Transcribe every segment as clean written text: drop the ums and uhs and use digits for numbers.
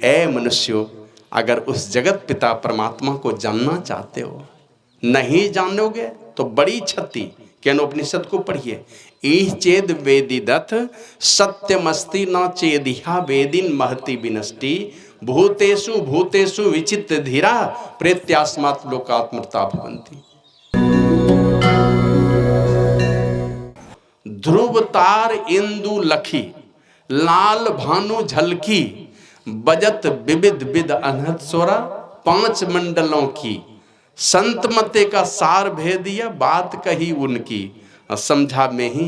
ऐ मनुष्यों, अगर उस जगत पिता परमात्मा को जानना चाहते हो, नहीं जानोगे तो बड़ी क्षति। केनोपनिषद को पढ़िए, ईह चेद वेदिदथ सत्यमस्ति न चेदिहा वेदिन महति विनष्टि भूतेषु भूतेषु विचित्र धीरा प्रेत्यास्मात् लोकात्मृता भवन्ति। ध्रुव तार इंदु लखी लाल भानु झलकी बजत विविध विद अनहद स्वरा 5 मंडलों की संत मते का सार भेदिया बात कही उनकी समझा में ही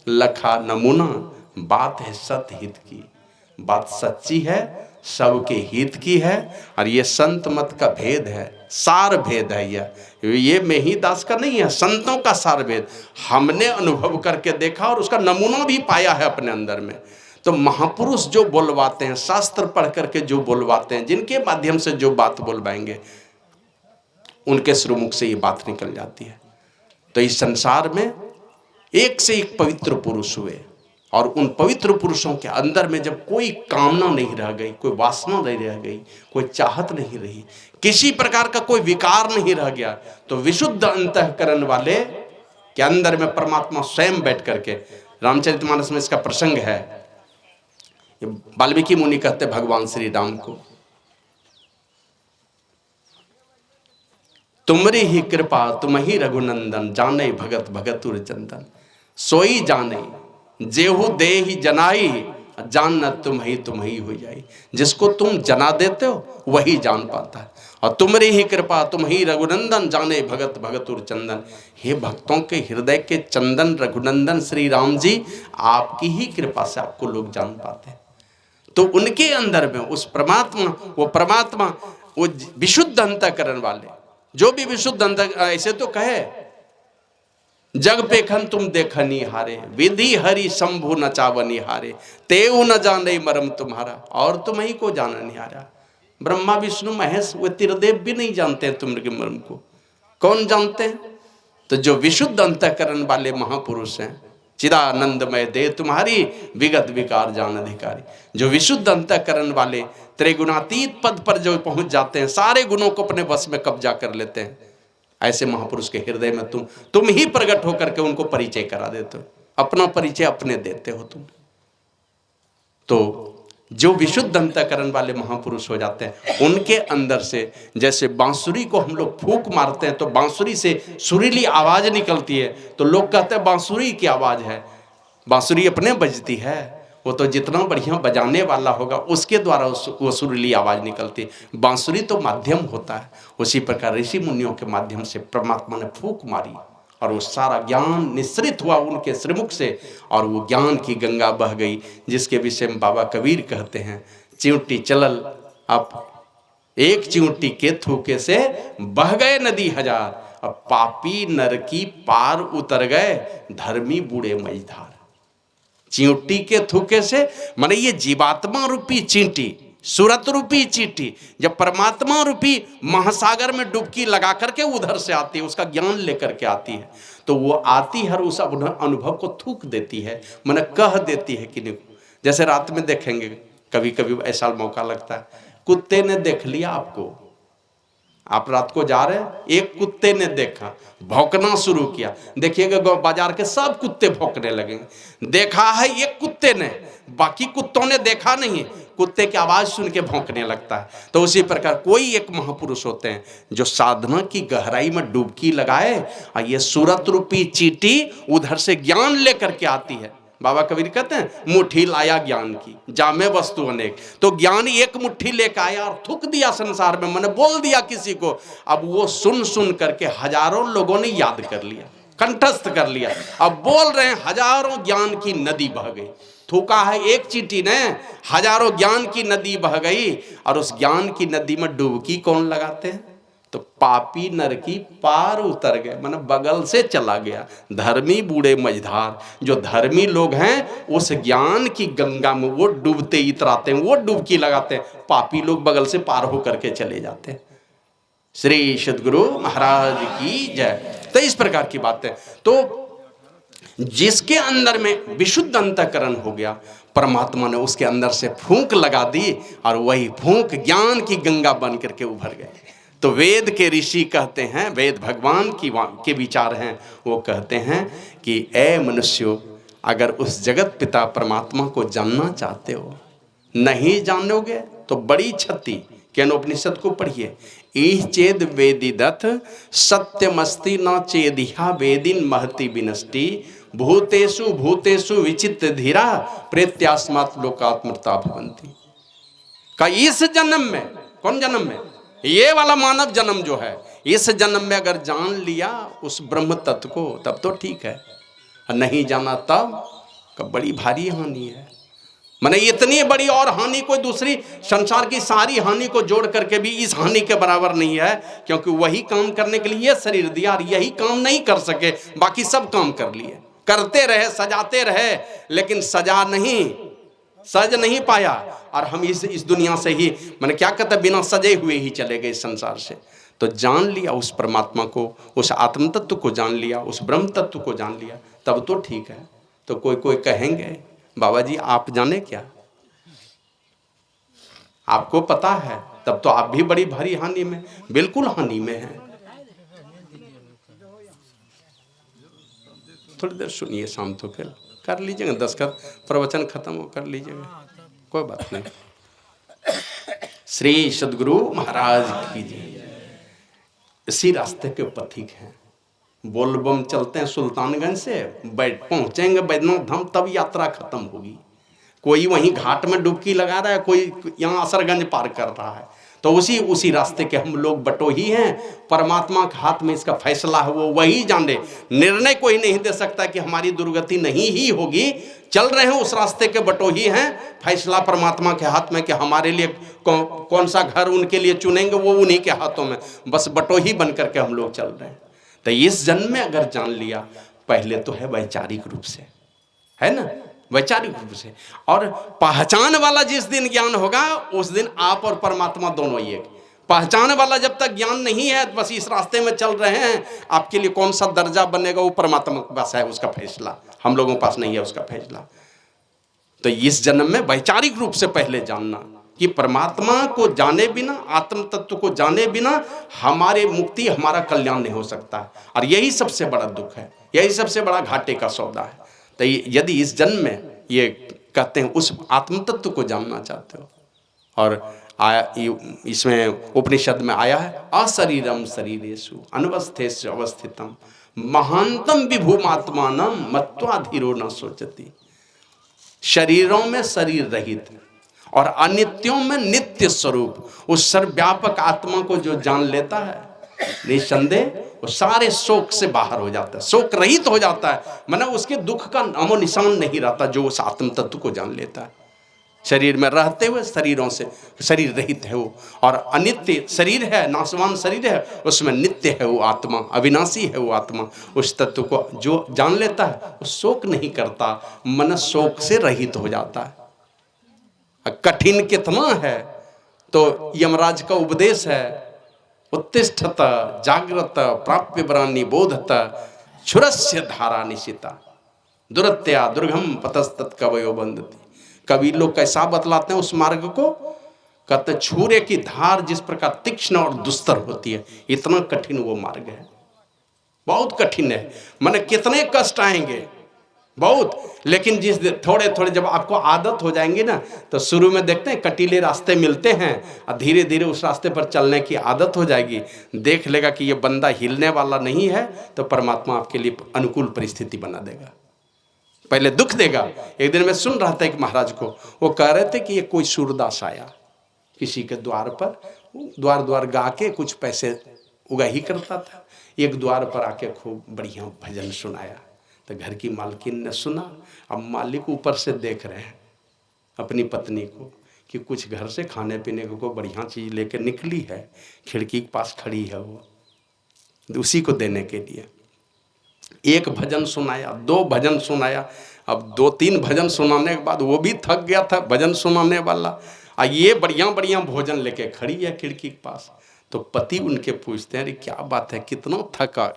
लखा नमूना बात है सत हित की। बात सच्ची है, सबके हित की है और ये संत मत का भेद है, सार भेद है। ये मेही दास का नहीं है, संतों का सार भेद हमने अनुभव करके देखा और उसका नमूना भी पाया है अपने अंदर में। तो महापुरुष जो बोलवाते हैं, शास्त्र पढ़ करके जो बोलवाते हैं, जिनके माध्यम से जो बात बोलवाएंगे उनके श्रीमुख से ये बात निकल जाती है। तो इस संसार में एक से एक पवित्र पुरुष हुए और उन पवित्र पुरुषों के अंदर में जब कोई कामना नहीं रह गई, कोई वासना नहीं रह गई, कोई चाहत नहीं रही, किसी प्रकार का कोई विकार नहीं रह गया, तो विशुद्ध अंतःकरण वाले के अंदर में परमात्मा स्वयं बैठ करके, रामचरितमानस में इसका प्रसंग है। वाल्मीकि मुनि कहते भगवान श्री राम को, तुमरी ही कृपा तुम ही रघुनंदन जाने भगत भगतुर चंदन सोई जाने जेहू दे ही जनाई जानना तुम ही हो जाई। जिसको तुम जना देते हो वही जान पाता है। और तुमरी ही कृपा तुम ही रघुनंदन जाने भगत भगतुर चंदन, हे भक्तों के हृदय के चंदन रघुनंदन श्री राम जी, आपकी ही कृपा से आपको लोग जान पाते हैं। तो उनके अंदर में उस परमात्मा वो विशुद्ध अंतःकरण वाले, जो भी विशुद्ध अंत, ऐसे तो कहे जग पेखन तुम देखनी हारे विधि हरि शंभु नचावनी हारे तेऊ न जाने मरम तुम्हारा और तुम ही को जाना नहीं आ रहा। ब्रह्मा विष्णु महेश वे त्रिदेव भी नहीं जानते हैं तुम्हारे मर्म को, कौन जानते हैं? तो जो विशुद्ध अंतःकरण वाले महापुरुष हैं, चिदानंदमय दे तुम्हारी विगत विकार जान अधिकारी, जो विशुद्ध अंतःकरण वाले त्रिगुणातीत पद पर जो पहुंच जाते हैं, सारे गुणों को अपने वश में कब्जा कर लेते हैं, ऐसे महापुरुष के हृदय में तुम ही प्रकट होकर के उनको परिचय करा देते हो, अपना परिचय अपने देते हो तुम। तो जो विशुद्ध अंतःकरण वाले महापुरुष हो जाते हैं, उनके अंदर से जैसे बांसुरी को हम लोग फूंक मारते हैं तो बांसुरी से सुरीली आवाज निकलती है, तो लोग कहते हैं बांसुरी की आवाज है। बांसुरी अपने बजती है, वो तो जितना बढ़िया बजाने वाला होगा उसके द्वारा वो सुरीली आवाज निकलती है। बांसुरी तो माध्यम होता है। उसी प्रकार ऋषि मुनियों के माध्यम से परमात्मा ने फूंक मारी और वो सारा ज्ञान निश्रित हुआ उनके श्रीमुख से, और वो ज्ञान की गंगा बह गई, जिसके विषय में बाबा कबीर कहते हैं, चिंटी चलल अब एक चिंटी के थूके से बह गए नदी हजार, अब पापी नर की पार उतर गए धर्मी बूढ़े मझधार। चींटी के थूके से माने ये जीवात्मा रूपी चींटी, सूरत रूपी चींटी जब परमात्मा रूपी महासागर में डुबकी लगा करके उधर से आती है, उसका ज्ञान लेकर के आती है, तो वो आती है और उस अनुभव को थूक देती है, माने कह देती है कि नहीं। जैसे रात में देखेंगे, कभी कभी ऐसा मौका लगता है, कुत्ते ने देख लिया आपको, आप रात को जा रहे हैं, एक कुत्ते ने देखा, भौंकना शुरू किया, देखिएगा बाजार के सब कुत्ते भौंकने लगेंगे। देखा है एक कुत्ते ने, बाकी कुत्तों ने देखा नहीं, कुत्ते की आवाज सुन के भौंकने लगता है। तो उसी प्रकार कोई एक महापुरुष होते हैं जो साधना की गहराई में डुबकी लगाए और ये सूरत रूपी चींटी उधर से ज्ञान लेकर के आती है। बाबा कबीर कहते हैं, मुट्ठी लाया ज्ञान की जामे वस्तु अनेक, तो ज्ञान एक मुट्ठी लेकर आया और थूक दिया संसार में, मैंने बोल दिया किसी को, अब वो सुन सुन करके हजारों लोगों ने याद कर लिया, कंठस्थ कर लिया, अब बोल रहे हैं हजारों ज्ञान की नदी बह गई। थूका है एक चींटी ने, हजारों ज्ञान की नदी बह गई, और उस ज्ञान की नदी में डुबकी कौन लगाते हैं? तो पापी नर की पार उतर गए, माने बगल से चला गया धर्मी बूढ़े मझधार। जो धर्मी लोग हैं उस ज्ञान की गंगा में वो डूबते इतराते हैं, वो डुबकी लगाते हैं, पापी लोग बगल से पार होकर के चले जाते हैं। श्री सद्गुरु महाराज की जय। तो इस प्रकार की बात है। तो जिसके अंदर में विशुद्ध अंतःकरण हो गया, परमात्मा ने उसके अंदर से फूंक लगा दी और वही फूंक ज्ञान की गंगा बन करके उभर गए। तो वेद के ऋषि कहते हैं, वेद भगवान के विचार हैं, वो कहते हैं कि ए मनुष्यों, अगर उस जगत पिता परमात्मा को जानना चाहते हो, नहीं जानोगे तो बड़ी क्षति। केनोपनिषद को पढ़िए, ईह चेद वेदिदथ सत्यमस्ति न चेदिहा वेदिन महति विनष्टि भूतेषु भूतेषु विचित्र धीरा प्रेत्यास्मात् लोकात्मृता भवन्ति। का इस जन्म में, कौन जन्म में, ये वाला मानव जन्म जो है, इस जन्म में अगर जान लिया उस ब्रह्म तत्व को तब तो ठीक है, नहीं जाना तब का बड़ी भारी हानि है। माने इतनी बड़ी और हानि कोई दूसरी संसार की सारी हानि को जोड़ करके भी इस हानि के बराबर नहीं है, क्योंकि वही काम करने के लिए शरीर दिया और यही काम नहीं कर सके, बाकी सब काम कर लिए, करते रहे, सजाते रहे, लेकिन सज नहीं पाया। और हम इस दुनिया से ही मैंने क्या कहते, बिना सजे हुए ही चले गए संसार से। तो जान लिया उस परमात्मा को, उस आत्म तत्व को जान लिया, उस ब्रह्म तत्व को जान लिया, तब तो ठीक है। तो कोई कहेंगे बाबा जी आप जाने क्या, आपको पता है, तब तो आप भी बड़ी भारी हानि में, बिल्कुल हानि में हैं। थोड़ी देर सुनिए, शांत होकर कर लीजिएगा, दस्तखत प्रवचन खत्म हो कर लीजिएगा, कोई बात नहीं। श्री सद्गुरु महाराज की जय। इसी रास्ते के पथिक हैं, बोलबम चलते हैं सुल्तानगंज से, पहुंचेंगे बैद्यनाथ धाम, तब यात्रा खत्म होगी। कोई वहीं घाट में डुबकी लगा रहा है, कोई यहाँ असरगंज पार कर रहा है, तो उसी रास्ते के हम लोग बटोही हैं। परमात्मा के हाथ में इसका फैसला है, वो वही जाने। निर्णय कोई नहीं दे सकता कि हमारी दुर्गति नहीं ही होगी, चल रहे हैं उस रास्ते के बटोही हैं। फैसला परमात्मा के हाथ में कि हमारे लिए कौन सा घर उनके लिए चुनेंगे, वो उन्हीं के हाथों में, बस बटोही बन करके हम लोग चल रहे हैं। तो इस जन्म में अगर जान लिया, पहले तो है वैचारिक रूप से, है ना, वैचारिक रूप से, और पहचान वाला जिस दिन ज्ञान होगा उस दिन आप और परमात्मा दोनों ही एक। पहचान वाला जब तक ज्ञान नहीं है, बस इस रास्ते में चल रहे हैं, आपके लिए कौन सा दर्जा बनेगा वो परमात्मा के पास है उसका फैसला, हम लोगों के पास नहीं है उसका फैसला। तो इस जन्म में वैचारिक रूप से पहले जानना कि परमात्मा को जाने बिना, आत्म तत्व को जाने बिना हमारे मुक्ति, हमारा कल्याण नहीं हो सकता है। और यही सबसे बड़ा दुख है, यही सबसे बड़ा घाटे का सौदा है। तो यदि इस जन्म में ये कहते हैं उस आत्म तत्व को जानना चाहते हो, और इसमें उपनिषद में आया है, अशरीरम शरीरेषु अनवस्थेषु अवस्थितम महानतम विभुमात्मानं मत्वा धीरो न सोचति। शरीरों में शरीर रहित और अनित्यों में नित्य स्वरूप उस सर्वव्यापक आत्मा को जो जान लेता है, निसंदेह वो सारे शोक से बाहर हो जाता है, शोक रहित हो जाता है। माने उसके दुख का नामो निशान नहीं रहता जो उस आत्म तत्व को जान लेता है। शरीर में रहते हुए शरीरों से शरीर रहित है वो, और अनित्य शरीर है, नाशवान शरीर है, उसमें नित्य है वो आत्मा, अविनाशी है वो आत्मा। उस तत्व को जो जान लेता है वो शोक नहीं करता, मन शोक से रहित हो जाता है। कठिन कितना है, तो यमराज का उपदेश है, उत्तिष्ठत जागृत प्राप्य वरानि बोधत क्षुरस्य धारा निशिता दुरत्या दुर्गम पतस्तत् कवयो बंदति। कवि लोग कैसा बतलाते हैं उस मार्ग को, कहते छुरे की धार जिस प्रकार तीक्ष्ण और दुस्तर होती है, इतना कठिन वो मार्ग है, बहुत कठिन है। माने कितने कष्ट आएंगे, बहुत, लेकिन जिस थोड़े थोड़े जब आपको आदत हो जाएंगे ना, तो शुरू में देखते हैं कटीले रास्ते मिलते हैं, और धीरे धीरे उस रास्ते पर चलने की आदत हो जाएगी। देख लेगा कि ये बंदा हिलने वाला नहीं है, तो परमात्मा आपके लिए अनुकूल परिस्थिति बना देगा। पहले दुख देगा। एक दिन मैं सुन रहा था एक महाराज को, वो कह रहे थे कि ये कोई सूरदास आया किसी के द्वार पर, द्वार द्वार गा के कुछ पैसे उगा ही करता था। एक द्वार पर आके खूब बढ़िया भजन सुनाया, तो घर की मालकिन ने सुना। अब मालिक ऊपर से देख रहे हैं अपनी पत्नी को कि कुछ घर से खाने पीने को बढ़िया चीज़ लेकर निकली है, खिड़की के पास खड़ी है वो, उसी को देने के लिए। एक भजन सुनाया, दो भजन सुनाया, अब दो तीन भजन सुनाने के बाद वो भी थक गया था भजन सुनाने वाला, ये बढ़िया बढ़िया भोजन लेके खड़ी है खिड़की के पास। तो पति उनके पूछते हैं, अरे क्या बात है, कितना थका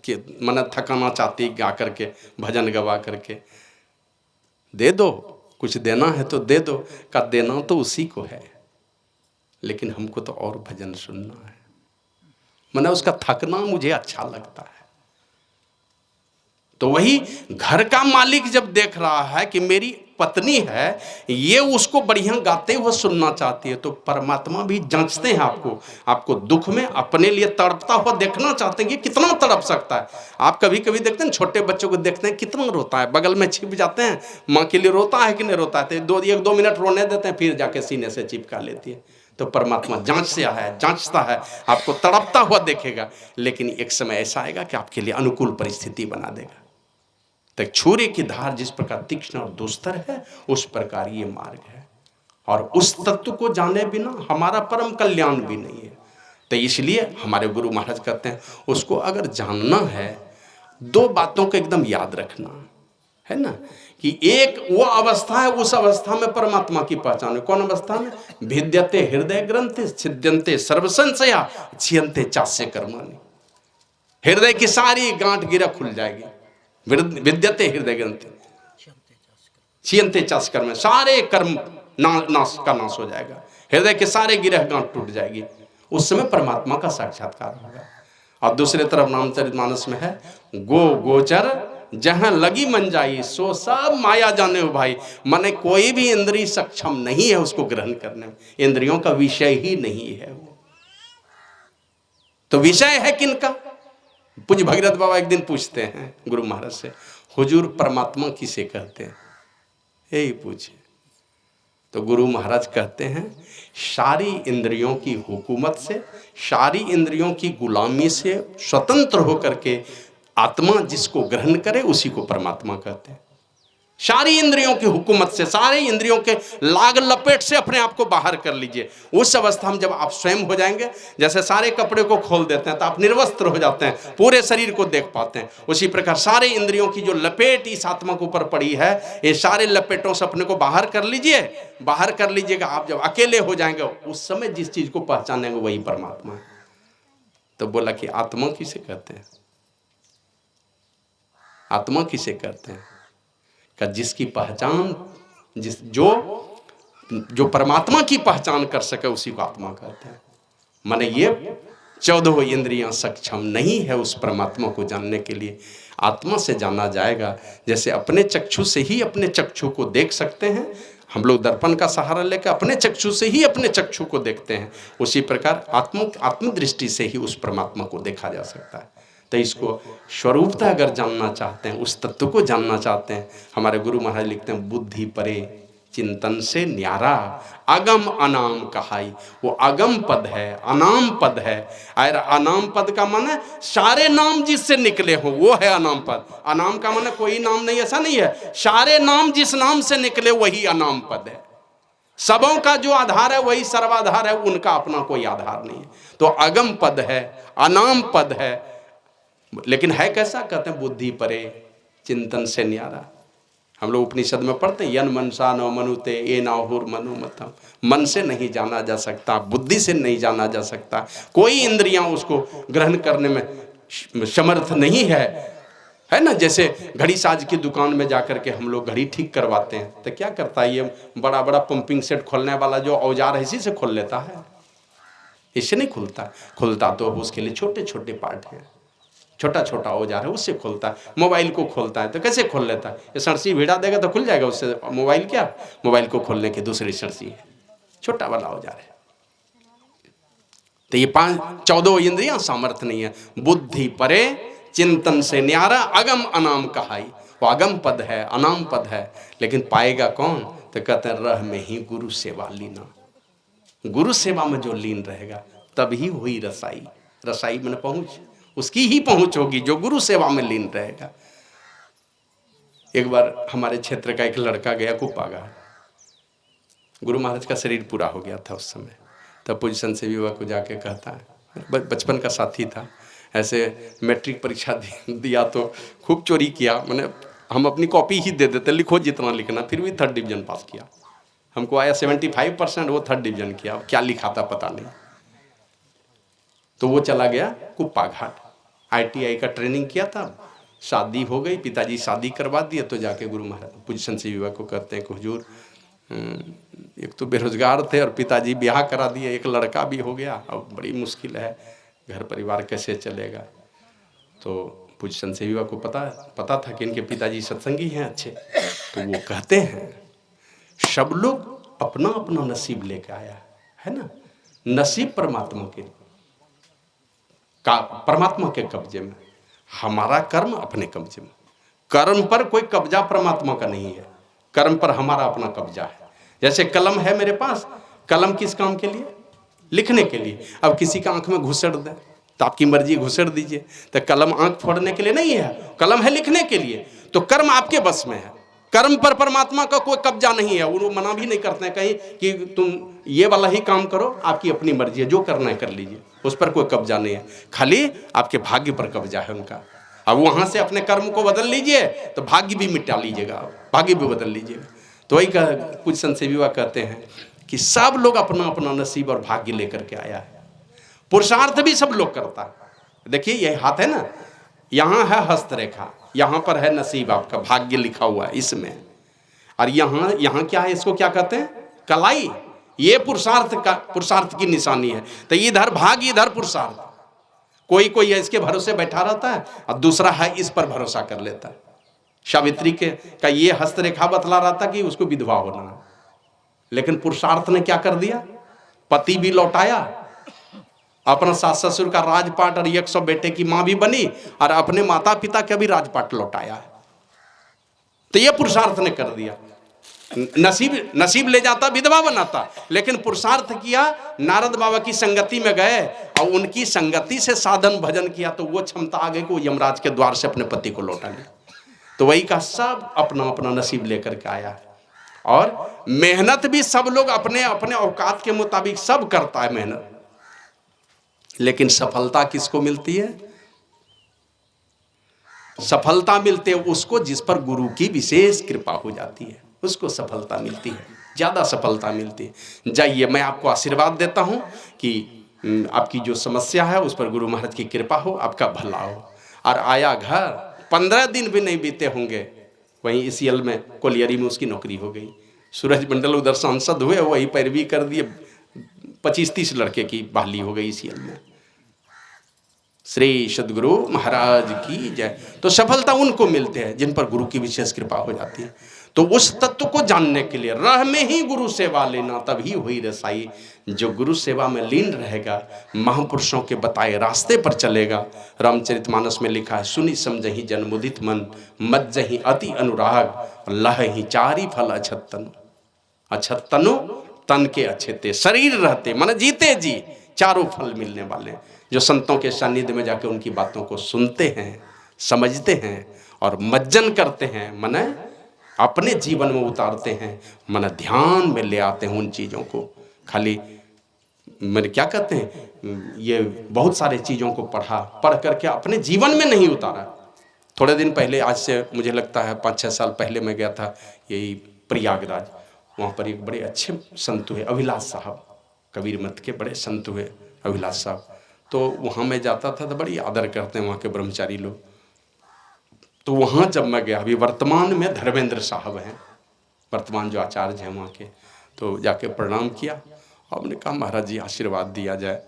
के माने थकाना चाहती गा करके, भजन गवा करके, दे दो कुछ देना है तो दे दो, का देना तो उसी को है, लेकिन हमको तो और भजन सुनना है। मैंने उसका थकना मुझे अच्छा लगता है। तो वही घर का मालिक जब देख रहा है कि मेरी पत्नी है, ये उसको बढ़िया गाते हुए सुनना चाहती है, तो परमात्मा भी जांचते हैं आपको दुख में अपने लिए तड़पता हुआ देखना चाहते हैं कि कितना तड़प सकता है। आप कभी कभी देखते हैं छोटे बच्चों को, देखते हैं कितना रोता है, बगल में छिप जाते हैं, माँ के लिए रोता है कि नहीं रोता है, तो 1-2 मिनट रोने देते हैं, फिर जाके सीने से चिपका लेती है। तो परमात्मा जांचता है, आपको तड़पता हुआ देखेगा, लेकिन एक समय ऐसा आएगा कि आपके लिए अनुकूल परिस्थिति बना देगा। तो छुरे की धार जिस प्रकार तीक्ष्ण और दुस्तर है, उस प्रकार ये मार्ग है, और उस तत्व को जाने बिना हमारा परम कल्याण भी नहीं है। तो इसलिए हमारे गुरु महाराज कहते हैं, उसको अगर जानना है, 2 बातों को एकदम याद रखना है ना, कि एक वो अवस्था है, उस अवस्था में परमात्मा की पहचान है। कौन अवस्था में? भिद्यते हृदय ग्रंथि छिद्यन्ते सर्व संशया छियन्ते चास्य कर्माणि। हृदय की सारी गांठ गिरा खुल जाएगी। विद्यते हृदय ग्रंथि छियन्ते चास्य कर्म, सारे कर्म नाश हो जाएगा, हृदय के सारे गिरह गांठ टूट जाएगी। उस समय परमात्मा का साक्षात्कार होगा। और दूसरे तरफ रामचरितमानस में है, गोचर जहां लगी मन जाई सो सब माया जाने हो भाई। माने कोई भी इंद्रिय सक्षम नहीं है उसको ग्रहण करने में, इंद्रियों का विषय ही नहीं है वो। तो विषय है किनका? पूज्य भगीरथ बाबा एक दिन पूछते हैं गुरु महाराज से, हुजूर परमात्मा किसे कहते हैं? यही पूछे तो गुरु महाराज कहते हैं, सारी इंद्रियों की हुकूमत से, सारी इंद्रियों की गुलामी से स्वतंत्र होकर के आत्मा जिसको ग्रहण करे उसी को परमात्मा कहते हैं। सारी इंद्रियों की हुकूमत से, सारे इंद्रियों के लाग लपेट से अपने आप को बाहर कर लीजिए। उस अवस्था में जब आप स्वयं हो जाएंगे, जैसे सारे कपड़े को खोल देते हैं तो आप निर्वस्त्र हो जाते हैं, पूरे शरीर को देख पाते हैं, उसी प्रकार सारे इंद्रियों की जो लपेट इस आत्मा के ऊपर पड़ी है, ये सारे लपेटों से अपने को बाहर कर लीजिए। बाहर कर लीजिएगा, आप जब अकेले हो जाएंगे उस समय जिस चीज को पहचानेंगे वही परमात्मा है। तो बोला कि आत्मा किसे कहते हैं? आत्मा किसे कहते हैं? का जिसकी पहचान, जो परमात्मा की पहचान कर सके उसी को आत्मा कहते हैं। माने ये 14 इंद्रियां सक्षम नहीं है उस परमात्मा को जानने के लिए। आत्मा से जाना जाएगा। जैसे अपने चक्षु से ही अपने चक्षु को देख सकते हैं, हम लोग दर्पण का सहारा लेकर अपने चक्षु से ही अपने चक्षु को देखते हैं, उसी प्रकार आत्मदृष्टि से ही उस परमात्मा को देखा जा सकता है। तो इसको स्वरूपता अगर जानना चाहते हैं, उस तत्व को जानना चाहते हैं, हमारे गुरु महाराज लिखते हैं, बुद्धि परे चिंतन से न्यारा अगम अनाम कहाई। वो अगम पद है, अनाम पद है। और अनाम पद का माने सारे नाम जिससे निकले हो वो है अनाम पद। अनाम का माने कोई नाम नहीं, ऐसा नहीं है, सारे नाम जिस नाम से निकले वही अनाम पद है। सबों का जो आधार है वही सर्वाधार है, उनका अपना कोई आधार नहीं है। तो अगम पद है, अनाम पद है, लेकिन है कैसा? कहते हैं बुद्धि परे चिंतन से न्यारा। हम लोग उपनिषद में पढ़ते हैं, यन मनसा न मनुते ए नाहुर मनुमतम। मन से नहीं जाना जा सकता, बुद्धि से नहीं जाना जा सकता, कोई इंद्रियां उसको ग्रहण करने में समर्थ नहीं है ना। जैसे घड़ी साज की दुकान में जाकर के हम लोग घड़ी ठीक करवाते हैं, तो क्या करता है, ये बड़ा बड़ा पंपिंग सेट खोलने वाला जो औजार है इसी से खोल लेता है, इससे नहीं खुलता तो उसके लिए छोटे छोटे पार्ट हैं, छोटा छोटा औजार है उससे खोलता है। मोबाइल को खोलता है तो कैसे खोल लेता है? ये सरसी भिड़ा देगा तो खुल जाएगा उससे। मोबाइल क्या, मोबाइल को खोलने की दूसरी सरसी है, छोटा वाला औजार है। तो ये 14 इंद्रियां सामर्थ्य नहीं है। बुद्धि परे चिंतन से न्यारा अगम अनाम कहाई। वो अगम पद है, अनाम पद है, लेकिन पाएगा कौन? तो कहते हैं रह में ही गुरु सेवा लीना। गुरु सेवा में जो लीन रहेगा तभी हुई रसाई। रसाई में पहुंच, उसकी ही पहुंच होगी जो गुरु सेवा में लीन रहेगा। एक बार हमारे क्षेत्र का एक लड़का गया कुप्पागार, गुरु महाराज का शरीर पूरा हो गया था उस समय। तब पूज्य संत सेवी बाबा को जाके कहता है, बचपन का साथी था, ऐसे मैट्रिक परीक्षा दिया तो खूब चोरी किया, मैंने हम अपनी कॉपी ही दे देते, लिखो जितना लिखना, फिर भी 3rd डिवीजन पास किया। हमको आया 75%, वो 3rd डिवीजन किया, क्या लिखा था पता नहीं। तो वो चला गया कुप्पा घाट, ITI का ट्रेनिंग किया था, शादी हो गई, पिताजी शादी करवा दिए, तो जाके गुरु महाराज पूज्य संत श्री विवेक को कहते हैं कि हुजूर एक तो बेरोजगार थे और पिताजी ब्याह करा दिए, एक लड़का भी हो गया, अब बड़ी मुश्किल है, घर परिवार कैसे चलेगा। तो पूज्य संत श्री विवेक को पता था कि इनके पिताजी सत्संगी हैं अच्छे, तो वो कहते हैं सब लोग अपना अपना नसीब लेके आया है ना, नसीब परमात्मा के कब्जे में, हमारा कर्म अपने कब्जे में। कर्म पर कोई कब्जा परमात्मा का नहीं है, कर्म पर हमारा अपना कब्जा है। जैसे कलम है मेरे पास, कलम किस काम के लिए? लिखने के लिए। अब किसी का आंख में घुसड़ दे तो आपकी मर्जी, घुसड़ दीजिए, तो कलम आंख फोड़ने के लिए नहीं है, कलम है लिखने के लिए। तो कर्म आपके बस में है, कर्म पर परमात्मा का कोई कब्जा नहीं है। वो मना भी नहीं करते हैं कहीं कि तुम ये वाला ही काम करो, आपकी अपनी मर्जी है, जो करना है कर लीजिए, उस पर कोई कब्जा नहीं है, खाली आपके भाग्य पर कब्जा है उनका। अब वहां से अपने कर्म को बदल लीजिए तो भाग्य भी मिटा लीजिएगा, भाग्य भी बदल लीजिएगा। तो वही कुछ संत सेवी कहते हैं कि सब लोग अपना अपना नसीब और भाग्य लेकर के आया है, पुरुषार्थ भी सब लोग करता है। देखिए ये हाथ है ना, यहाँ है हस्तरेखा, यहाँ पर है नसीब, आपका भाग्य लिखा हुआ है इसमें, और यहाँ क्या है, इसको क्या कहते हैं? कलाई। ये पुरुषार्थ की निशानी है। तो इधर भाग्य, इधर पुरुषार्थ। कोई कोई इसके भरोसे बैठा रहता है और दूसरा है इस पर भरोसा कर लेता है। सावित्री का ये हस्तरेखा बतला रहा था कि उसको विधवा होना है, लेकिन पुरुषार्थ ने क्या कर दिया, पति भी लौटाया, अपना सास ससुर का राजपाट और 100 बेटे की मां भी बनी, और अपने माता पिता का भी राजपाट लौटाया। तो ये पुरुषार्थ ने कर दिया। नसीब ले जाता, विधवा बनाता, लेकिन पुरुषार्थ किया, नारद बाबा की संगति में गए और उनकी संगति से साधन भजन किया, तो वो क्षमता आ गई कि वो यमराज के द्वार से अपने पति को लौटा लिया। तो वही का सब अपना अपना नसीब लेकर के आया। और मेहनत भी सब लोग अपने अपने औकात के मुताबिक सब करता है मेहनत, लेकिन सफलता किसको मिलती है? सफलता मिलती है उसको जिस पर गुरु की विशेष कृपा हो जाती है, उसको सफलता मिलती है, ज्यादा सफलता मिलती है। जाइए, मैं आपको आशीर्वाद देता हूं कि आपकी जो समस्या है उस पर गुरु महाराज की कृपा हो, आपका भला हो। और आया घर, 15 दिन भी नहीं बीते होंगे, वहीं इसीएल में कोलियरी में उसकी नौकरी हो गई। सूरज मंडल उधर सांसद हुए, वही पैरवी कर दिए, 25-30 लड़के की बहाली हो गई इसीएल में। श्री सद्गुरु महाराज की जय। तो सफलता उनको मिलते हैं जिन पर गुरु की विशेष कृपा हो जाती है। तो उस तत्व को जानने के लिए रह में ही गुरु सेवा लेना, तभी हुई रसाई। जो गुरु सेवा में लीन रहेगा, महापुरुषों के बताए रास्ते पर चलेगा। रामचरितमानस में लिखा है, सुनी समझहि जन्मुदित मन, मज्जहि अति अनुराग, लहहि चारि फल अछत तनु, तन के अच्छे थे, शरीर रहते मन जीते जी, चारों फल मिलने वाले। जो संतों के सानिध्य में जाकर उनकी बातों को सुनते हैं, समझते हैं और मज्जन करते हैं, मन अपने जीवन में उतारते हैं, मन ध्यान में ले आते हैं उन चीज़ों को। खाली मैंने क्या कहते हैं, ये बहुत सारे चीज़ों को पढ़ करके अपने जीवन में नहीं उतारा। थोड़े दिन पहले, आज से मुझे लगता है 5-6 साल पहले मैं गया था यही प्रयागराज। वहाँ पर एक बड़े अच्छे संत हुए, अभिलाष साहब, कबीर मत के बड़े संत हुए अभिलाष साहब। तो वहाँ मैं जाता था तो बड़ी आदर करते हैं वहाँ के ब्रह्मचारी लोग। तो वहाँ जब मैं गया, अभी वर्तमान में धर्मेंद्र साहब हैं, वर्तमान जो आचार्य हैं वहाँ के, तो जाके प्रणाम किया और हमने कहा महाराज जी आशीर्वाद दिया जाए,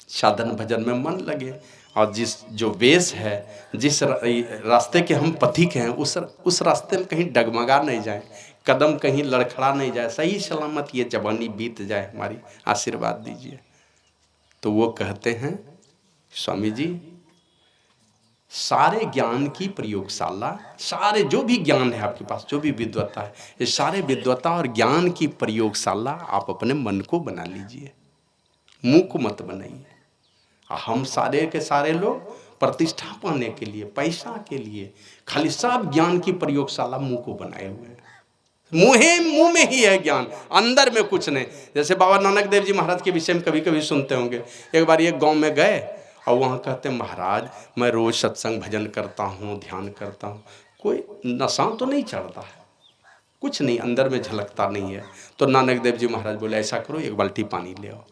साधन भजन में मन लगे, और जो वेश है, जिस रास्ते के हम पथिक हैं, उस रास्ते में कहीं डगमगा नहीं जाए, कदम कहीं लड़खड़ा नहीं जाए, सही सलामत ये जवानी बीत जाए हमारी, आशीर्वाद दीजिए। तो वो कहते हैं, स्वामी जी सारे ज्ञान की प्रयोगशाला, सारे जो भी ज्ञान है आपके पास, जो भी विद्वता है, ये सारे विद्वता और ज्ञान की प्रयोगशाला आप अपने मन को बना लीजिए, मुंह को मत बनाइए। हम सारे के सारे लोग प्रतिष्ठा पाने के लिए, पैसा के लिए, खाली सब ज्ञान की प्रयोगशाला मुंह को बनाए हुए हैं। मुंह में ही है ज्ञान, अंदर में कुछ नहीं। जैसे बाबा नानक देव जी महाराज के विषय में कभी कभी सुनते होंगे। एक बार एक गांव में गए और वहाँ कहते महाराज मैं रोज सत्संग भजन करता हूँ, ध्यान करता हूँ, कोई नशा तो नहीं चढ़ता है, कुछ नहीं, अंदर में झलकता नहीं है। तो नानक देव जी महाराज बोले ऐसा करो, एक बाल्टी पानी ले आओ।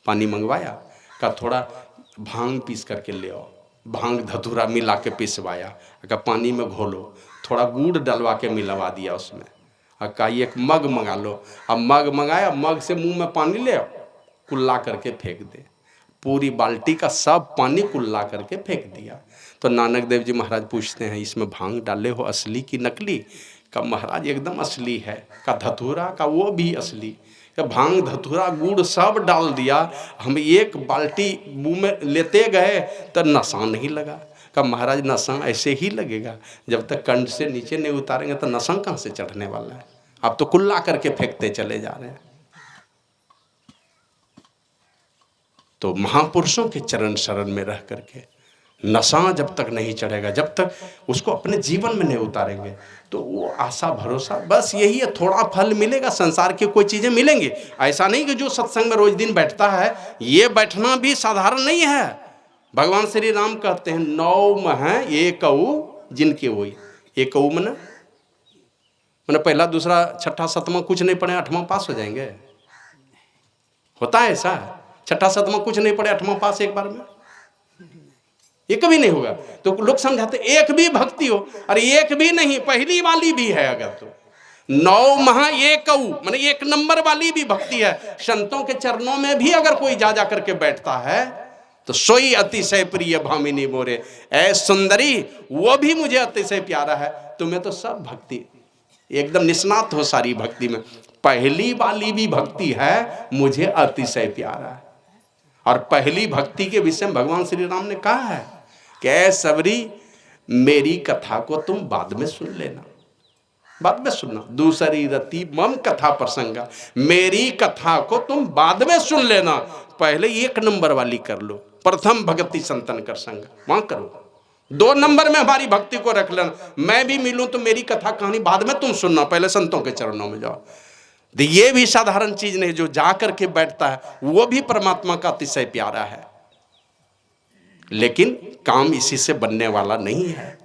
पानी मंगवाया, कहा थोड़ा भांग पीस करके ले आओ, भांग धतूरा मिला के पिसवाया, कहा पानी में घोलो, थोड़ा गुड़ डलवा के मिलवा दिया उसमें, और कहा एक मग मंगा लो। अब मग मंगाया, मग से मुंह में पानी ले कुल्ला करके फेंक दे, पूरी बाल्टी का सब पानी कुल्ला करके फेंक दिया। तो नानक देव जी महाराज पूछते हैं इसमें भांग डाले हो असली की नकली? का महाराज एकदम असली है। का धतूरा? का वो भी असली। का भांग धतूरा गुड़ सब डाल दिया, हम एक बाल्टी मुंह में लेते गए तो नशा नहीं लगा। का महाराज नशा ऐसे ही लगेगा, जब तक कंठ से नीचे नहीं उतारेंगे तो नशा कहाँ से चढ़ने वाला है, आप तो कुल्ला करके फेंकते चले जा रहे हैं। तो महापुरुषों के चरण शरण में रह करके नशा जब तक नहीं चढ़ेगा, जब तक उसको अपने जीवन में नहीं उतारेंगे, तो वो आशा भरोसा बस यही है, थोड़ा फल मिलेगा, संसार की कोई चीजें मिलेंगी। ऐसा नहीं कि जो सत्संग में रोज दिन बैठता है, ये बैठना भी साधारण नहीं है। भगवान श्री राम कहते हैं 9 मह एकऊ जिनके हुई। एकऊ मैंने पहला दूसरा छठा सतमा कुछ नहीं पढ़े 8वां पास हो जाएंगे? होता है ऐसा? छठा सतमा कुछ नहीं पढ़े 8वां पास एक बार में? ये कभी नहीं होगा। तो लोग समझाते एक भी भक्ति हो, अरे एक भी नहीं, पहली वाली भी है। अगर तो 9 महा एकऊ माने 1 नंबर वाली भी भक्ति है। संतों के चरणों में भी अगर कोई जा जा करके बैठता है तो सोई अतिशय प्रिय भामिनी मोरे, ऐ सुंदरी वो भी मुझे अतिशय प्यारा है। तुम्हें तो सब भक्ति एकदम निष्णात हो सारी भक्ति में, पहली वाली भी भक्ति है मुझे अतिशय प्यारा है। और पहली भक्ति के विषय में भगवान श्री राम ने कहा है कि ऐ सबरी मेरी कथा को तुम बाद में सुन लेना, बाद में सुनना। दूसरी रति मम कथा प्रसंगा, मेरी कथा को तुम बाद में सुन लेना, पहले 1 नंबर वाली कर लो। प्रथम भक्ति संतन कर संग, वहां करो। 2 नंबर में हमारी भक्ति को रख लेना, मैं भी मिलूं तो मेरी कथा कहानी बाद में तुम सुनना, पहले संतों के चरणों में जाओ। ये भी साधारण चीज नहीं, जो जा करके बैठता है वो भी परमात्मा का अतिशय प्यारा है, लेकिन काम इसी से बनने वाला नहीं है।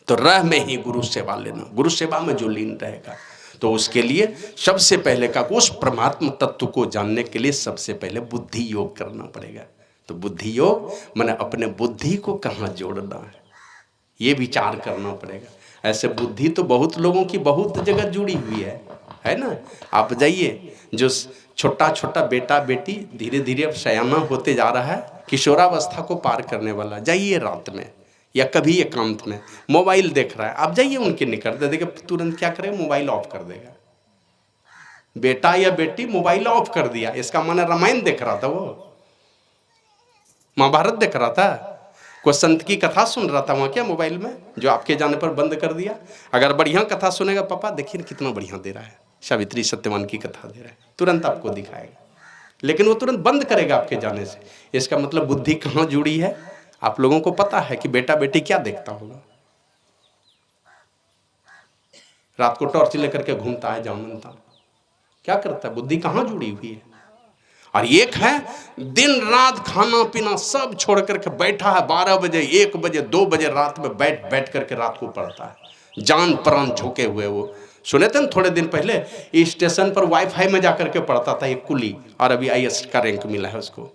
तो रह में ही गुरु सेवा लेना, गुरु सेवा में जो लीन रहेगा, तो उसके लिए सबसे पहले का उस परमात्मा तत्व को जानने के लिए सबसे पहले बुद्धि योग करना पड़ेगा। तो बुद्धि योग माने अपने बुद्धि को कहाँ जोड़ना है, ये विचार करना पड़ेगा। ऐसे बुद्धि तो बहुत लोगों की बहुत जगह जुड़ी हुई है ना। आप जाइए, जो छोटा छोटा बेटा बेटी धीरे धीरे अब सयाना होते जा रहा है, किशोरावस्था को पार करने वाला, जाइए रात में या कभी एकांत में मोबाइल देख रहा है, आप जाइए उनके निकट, देखिए तुरंत क्या करेगा, मोबाइल ऑफ कर देगा। बेटा या बेटी मोबाइल ऑफ कर दिया, इसका माने रामायण देख रहा था, वो महाभारत देख रहा था, कोई संत की कथा सुन रहा था वहाँ क्या मोबाइल में, जो आपके जाने पर बंद कर दिया। अगर बढ़िया कथा सुनेगा, पापा देखिए कितना बढ़िया दे रहा है, सावित्री सत्यवान की कथा दे रहा है, तुरंत आपको दिखाएगा, लेकिन वो तुरंत बंद करेगा आपके जाने से। इसका मतलब बुद्धि कहाँ जुड़ी है? आप लोगों को पता है कि बेटा बेटी क्या देखता होगा? रात को टॉर्च लेकर के घूमता है, जानता क्या करता है? बुद्धि कहाँ जुड़ी हुई है? और एक है दिन रात खाना पीना सब छोड़ करके बैठा है, 12 बजे 1 बजे 2 बजे रात में बैठ करके रात को पढ़ता है, जान प्राण झोंके हुए। वो सुने थे ना थोड़े दिन पहले, स्टेशन पर वाईफाई में जाकर के पढ़ता था एक कुली, और अभी IAS का रैंक मिला है उसको।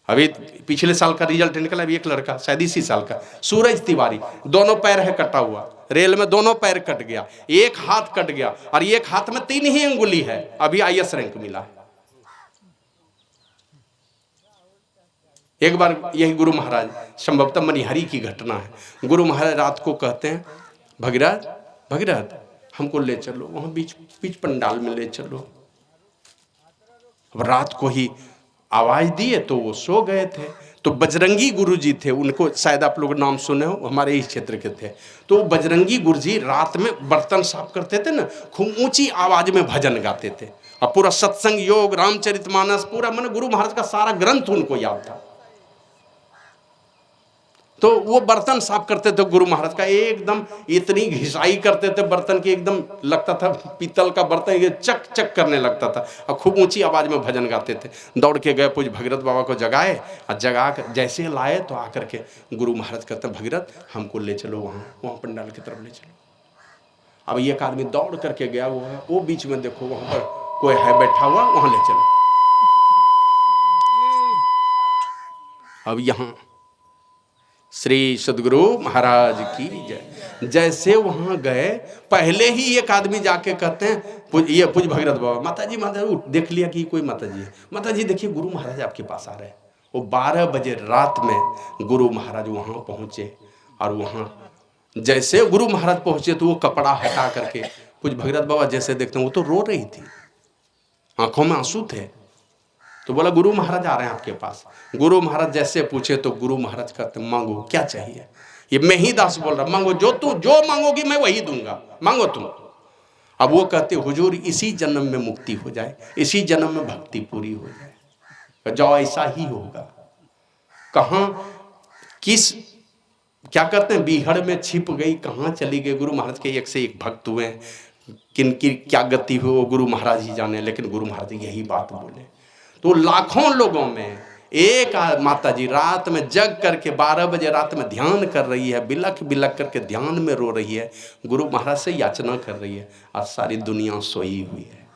अभी पिछले साल का रिजल्ट निकला, अभी एक लड़का शायद इसी साल का, सूरज तिवारी, दोनों पैर है कटा हुआ, रेल में दोनों पैर कट गया, एक हाथ कट गया, और एक हाथ में 3 ही अंगुली है, अभी IAS रैंक मिला है। एक बार यही गुरु महाराज, संभवतः मनिहारी की घटना है, गुरु महाराज रात को कहते हैं भगीरथ भगीरथ हमको ले चलो, वहां बीच पंडाल में ले चलो। अब रात को ही आवाज दिए तो वो सो गए थे। तो बजरंगी गुरु जी थे, उनको शायद आप लोग नाम सुने हो, हमारे ही क्षेत्र के थे। तो बजरंगी गुरु जी रात में बर्तन साफ करते थे ना, खूब ऊंची आवाज में भजन गाते थे, और पूरा सत्संग योग रामचरितमानस पूरा मैंने गुरु महाराज का सारा ग्रंथ उनको याद था। तो वो बर्तन साफ करते थे गुरु महाराज का, एकदम इतनी घिसाई करते थे बर्तन की, एकदम लगता था पीतल का बर्तन ये चक चक करने लगता था, और खूब ऊंची आवाज में भजन गाते थे। दौड़ के गए, पूज भगीरथ बाबा को जगाए, और जगा कर जैसे लाए तो आकर के गुरु महाराज कहते भगीरथ हमको ले चलो, वहाँ पंडाल की तरफ ले चलो। अब एक आदमी दौड़ करके गया, वो बीच में देखो वहाँ पर कोई है बैठा हुआ, वहाँ ले चलो। अब यहाँ श्री सद्गुरु महाराज की जय। जैसे वहां गए, पहले ही एक आदमी जाके कहते हैं ये पूज भगीरथ बाबा, माता जी देख लिया कि कोई माता जी है, माता जी देखिए गुरु महाराज आपके पास आ रहे हैं। वो 12 बजे रात में गुरु महाराज वहां पहुंचे, और वहां जैसे गुरु महाराज पहुंचे तो वो कपड़ा हटा करके पूज भगीरथ बाबा जैसे देखते हैं, वो तो रो रही थी, आंखों में आंसू थे। तो बोला गुरु महाराज आ रहे हैं आपके पास। गुरु महाराज जैसे पूछे तो गुरु महाराज कहते मांगो क्या चाहिए। ये मैं ही दास बोल रहा, मांगो जो मांगोगी मैं वही दूंगा, मांगो तुम। अब वो कहते हुजूर इसी जन्म में मुक्ति हो जाए, इसी जन्म में भक्ति पूरी हो जाए। जाओ ऐसा ही होगा। कहां किस क्या कहते हैं, बीहड़ में छिप गई, कहां चली गई। गुरु महाराज के एक से एक भक्त हुए, किन की क्या गति हुई वो गुरु महाराज ही जाने, लेकिन गुरु महाराज यही बात बोले। तो लाखों लोगों में एक माता जी रात में जग करके 12 बजे रात में ध्यान कर रही है, बिलख बिलख करके ध्यान में रो रही है, गुरु महाराज से याचना कर रही है, आज सारी दुनिया सोई हुई है।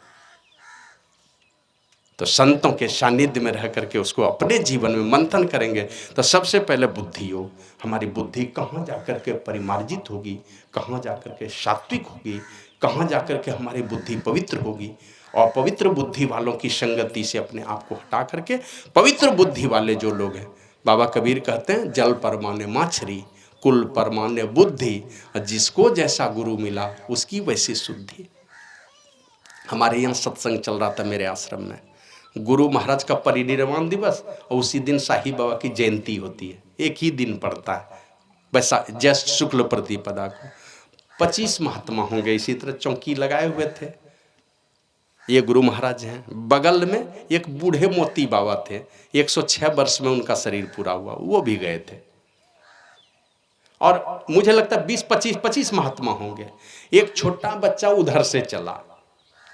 तो संतों के सानिध्य में रह करके उसको अपने जीवन में मंथन करेंगे तो सबसे पहले बुद्धि योग। हमारी बुद्धि कहाँ जाकर के परिमार्जित होगी, कहाँ जाकर के सात्विक होगी, कहाँ जाकर के हमारी बुद्धि पवित्र होगी। और पवित्र बुद्धि वालों की संगति से अपने आप को हटा करके पवित्र बुद्धि वाले जो लोग हैं, बाबा कबीर कहते हैं जल परमाने माछरी, कुल परमाने बुद्धि, जिसको जैसा गुरु मिला उसकी वैसी शुद्धि। हमारे यहाँ सत्संग चल रहा था मेरे आश्रम में, गुरु महाराज का परिनिर्वाण दिवस और उसी दिन साहिब बाबा की जयंती होती है, एक ही दिन पड़ता है वैसा ज्येष्ठ शुक्ल प्रतिपदा को। 25 महात्मा होंगे इसी तरह चौकी लगाए हुए थे। ये गुरु महाराज हैं। बगल में एक बूढ़े मोती बाबा थे, 106 वर्ष में उनका शरीर पूरा हुआ, वो भी गए थे। और मुझे लगता है 20-25 महात्मा होंगे। एक छोटा बच्चा उधर से चला,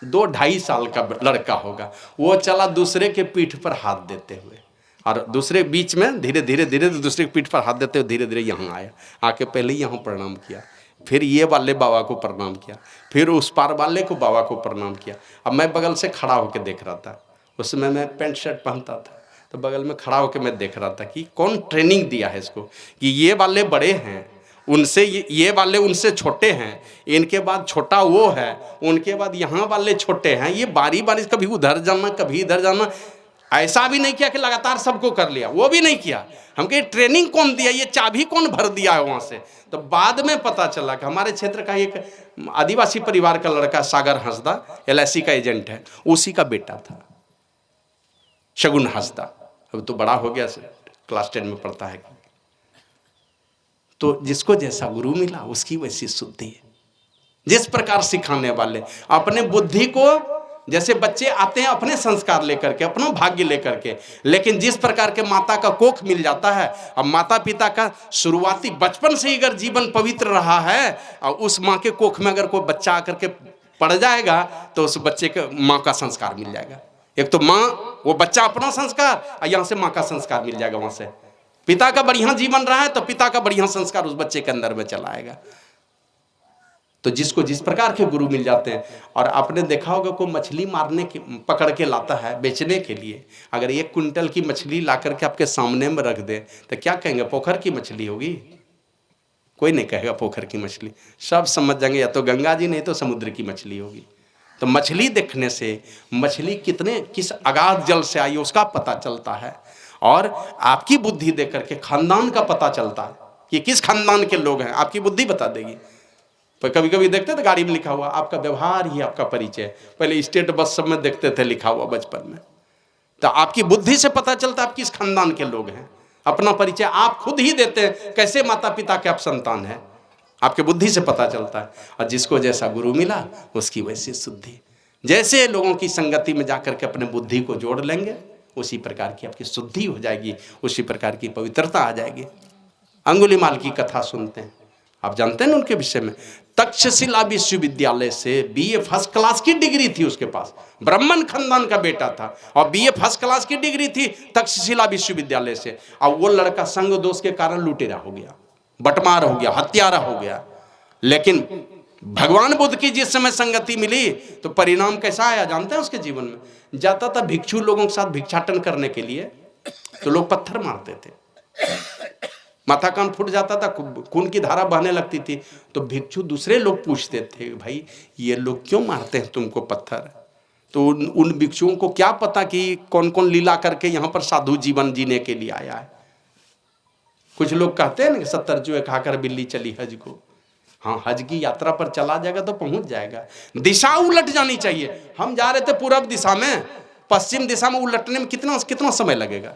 2-2.5 साल का लड़का होगा, वो चला दूसरे के पीठ पर हाथ देते हुए, और दूसरे बीच में धीरे धीरे दूसरे के पीठ पर हाथ देते हुए धीरे धीरे यहाँ आया, आके पहले यहाँ प्रणाम किया, फिर ये वाले बाबा को प्रणाम किया, फिर उस पार वाले को बाबा को प्रणाम किया। अब मैं बगल से खड़ा होकर देख रहा था, उस समय मैं पैंट शर्ट पहनता था, तो बगल में खड़ा होकर मैं देख रहा था कि कौन ट्रेनिंग दिया है इसको, कि ये वाले बड़े हैं, उनसे ये वाले उनसे छोटे हैं, इनके बाद छोटा वो है, उनके बाद यहाँ वाले छोटे हैं, ये बारी बारी कभी उधर जाना कभी इधर जाना। ऐसा भी नहीं किया कि लगातार सबको कर लिया, वो भी नहीं किया। हम कहे ट्रेनिंग कौन दिया, ये चाबी कौन भर दिया है वहाँ से। तो बाद में पता चला कि हमारे क्षेत्र का एक आदिवासी परिवार का लड़का सागर हंसदा, LIC का एजेंट है, उसी का बेटा था शगुन हंसदा। अब तो बड़ा हो गया, क्लास 10 में पढ़ता है। तो जिसको जैसा गुरु मिला उसकी वैसी शुद्धि है। जिस प्रकार सिखाने वाले अपने बुद्धि को, जैसे बच्चे आते हैं अपने संस्कार लेकर के, अपना भाग्य लेकर के, लेकिन जिस प्रकार के माता का कोख मिल जाता है, अब माता पिता का शुरुआती बचपन से ही अगर जीवन पवित्र रहा है, और उस माँ के कोख में अगर कोई बच्चा आकर के पड़ जाएगा तो उस बच्चे के माँ का संस्कार मिल जाएगा। एक तो माँ, वो बच्चा अपना संस्कार, और यहाँ से माँ का संस्कार मिल जाएगा। वहाँ से पिता का बढ़िया जीवन रहा है तो पिता का बढ़िया संस्कार उस बच्चे के अंदर में चला आएगा। तो जिसको जिस प्रकार के गुरु मिल जाते हैं। और आपने देखा होगा कोई मछली मारने के पकड़ के लाता है बेचने के लिए, अगर 1 क्विंटल की मछली ला करके आपके सामने में रख दे तो क्या कहेंगे, पोखर की मछली होगी? कोई नहीं कहेगा पोखर की मछली, सब समझ जाएंगे या तो गंगा जी नहीं तो समुद्र की मछली होगी। तो मछली देखने से मछली किस अगाध जल से आई उसका पता चलता है, और आपकी बुद्धि देख करके खानदान का पता चलता है कि किस खानदान के लोग हैं, आपकी बुद्धि बता देगी। पर कभी कभी देखते थे गाड़ी में लिखा हुआ आपका व्यवहार ही आपका परिचय, पहले स्टेट बस सब में देखते थे लिखा हुआ बचपन में। तो आपकी बुद्धि से पता चलता है आप किस खानदान के लोग हैं, अपना परिचय आप खुद ही देते हैं, कैसे माता पिता के आप संतान हैं, आपके बुद्धि से पता चलता है। और जिसको जैसा गुरु मिला उसकी वैसी शुद्धि। जैसे लोगों की संगति में जाकर के अपने बुद्धि को जोड़ लेंगे उसी प्रकार की आपकी शुद्धि हो जाएगी, उसी प्रकार की पवित्रता आ जाएगी। अंगुलीमाल की कथा सुनते हैं, आप जानते हैं ना उनके विषय में। तक्षशिला विश्वविद्यालय से BA फर्स्ट क्लास की डिग्री थी उसके पास, ब्राह्मण खानदान का बेटा था और BA फर्स्ट क्लास की डिग्री थी तक्षशिला विश्वविद्यालय से। और वो लड़का संग दोष के कारण लुटेरा हो गया, बटमार हो गया, हत्यारा हो गया। लेकिन भगवान बुद्ध की जिस समय संगति मिली तो परिणाम कैसा आया जानते हैं? उसके जीवन में जाता था भिक्षु लोगों के साथ भिक्षाटन करने के लिए, तो लोग पत्थर मारते थे, माथा कान फूट जाता था, खून की धारा बहने लगती थी, तो भिक्षु दूसरे लोग पूछते थे भाई ये लोग क्यों मारते हैं तुमको पत्थर। तो उन भिक्षुओं को क्या पता कि कौन कौन लीला करके यहाँ पर साधु जीवन जीने के लिए आया है। कुछ लोग कहते हैं ना 70 चूहे खाकर बिल्ली चली हज को। हाँ, हज की यात्रा पर चला जाएगा तो पहुंच जाएगा। दिशा उलट जानी चाहिए। हम जा रहे थे पूर्व दिशा में, पश्चिम दिशा में उलटने में कितना समय लगेगा।